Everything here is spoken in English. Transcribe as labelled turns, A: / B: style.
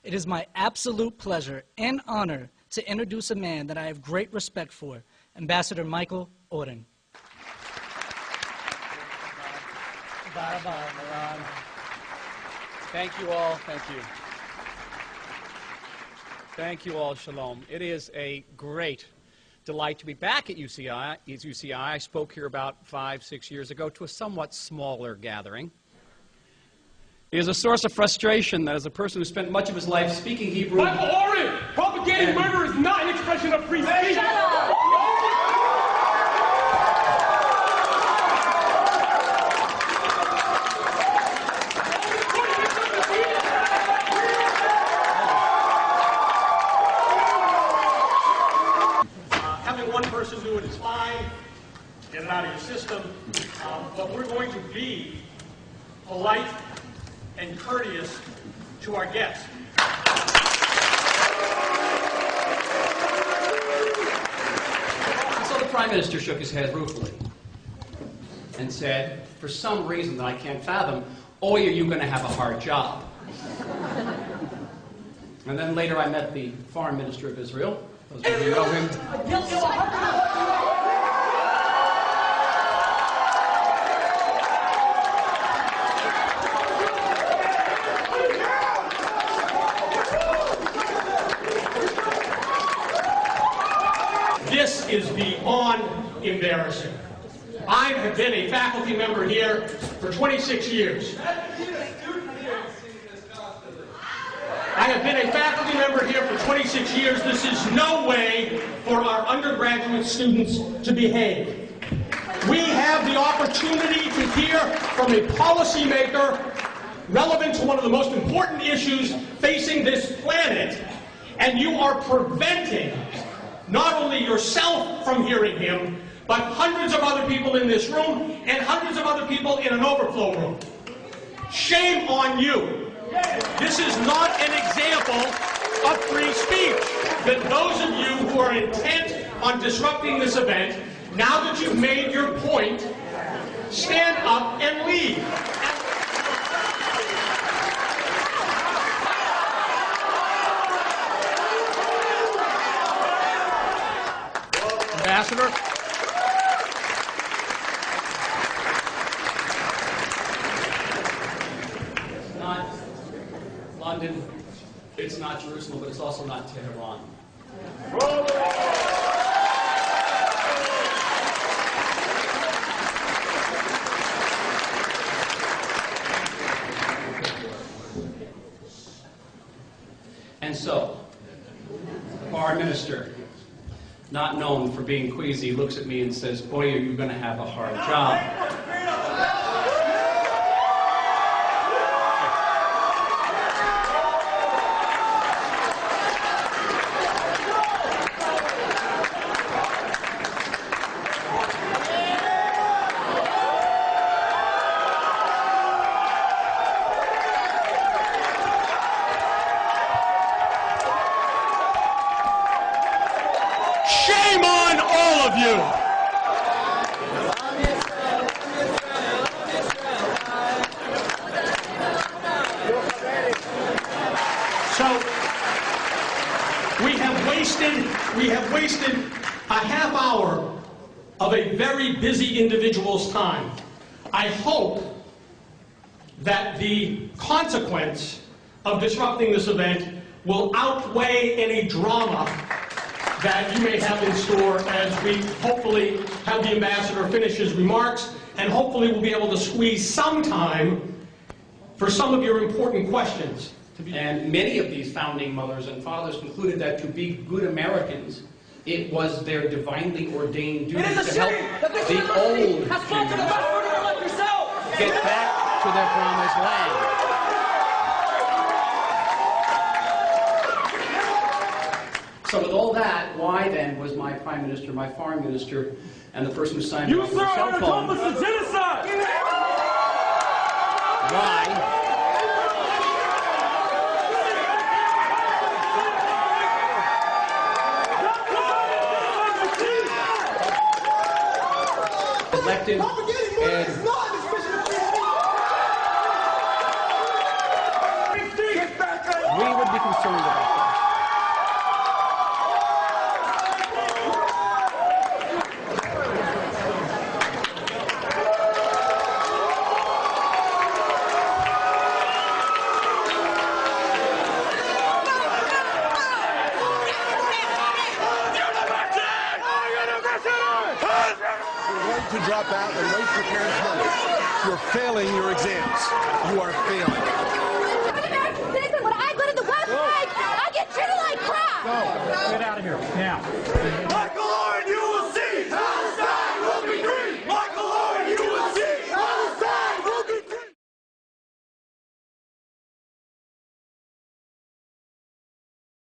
A: It is my absolute pleasure and honor to introduce a man that I have great respect for, Ambassador Michael Oren.
B: Thank you all. Thank you. Thank you all. Shalom. It is a great delight to be back at UCI. I spoke here about 5-6 years ago to a somewhat smaller gathering. It is a source of frustration that as a person who spent much of his life speaking Hebrew...
C: Michael Oren! Propagating murder is not an expression of free speech! Shut up! Having one person do it is fine. Get it out of your system. But we're going to be polite and courteous to our guests.
B: So the Prime Minister shook his head ruefully and said, for some reason that I can't fathom, "Oy, are you going to have a hard job?" And then later I met the Foreign Minister of Israel. Those of you who know him.
C: This is beyond embarrassing. I have been a faculty member here for 26 years. I have been a faculty member here for 26 years. This is no way for our undergraduate students to behave. We have the opportunity to hear from a policymaker relevant to one of the most important issues facing this planet, and you are preventing not only yourself from hearing him, but hundreds of other people in this room and hundreds of other people in an overflow room. Shame on you. This is not an example of free speech. That those of you who are intent on disrupting this event, now that you've made your point, stand up and leave.
B: Ambassador? It's not London, it's not Jerusalem, but it's also not Tehran. And so, the Foreign Minister, not known for being queasy, looks at me and says, "Boy, are you going to have a hard job."
C: Shame on all of you! So, we have wasted a half hour of a very busy individual's time. I hope that the consequence of disrupting this event will outweigh any drama that you may have in store as we hopefully have the ambassador finish his remarks, and hopefully we'll be able to squeeze some time for some of your important questions.
B: And many of these founding mothers and fathers concluded that to be good Americans, it was their divinely ordained duty to help the old Jews get back to their promised land. So with all that, why then was my Prime Minister, my Foreign Minister, and the person who signed it off the cell phone? Why? Elected and we would be be concerned about that.
D: To drop out and waste your parents' money. You're failing your exams. You are failing.
E: Listen, when I go to the website, I get treated like crap.
B: Go. Get out of here. Now.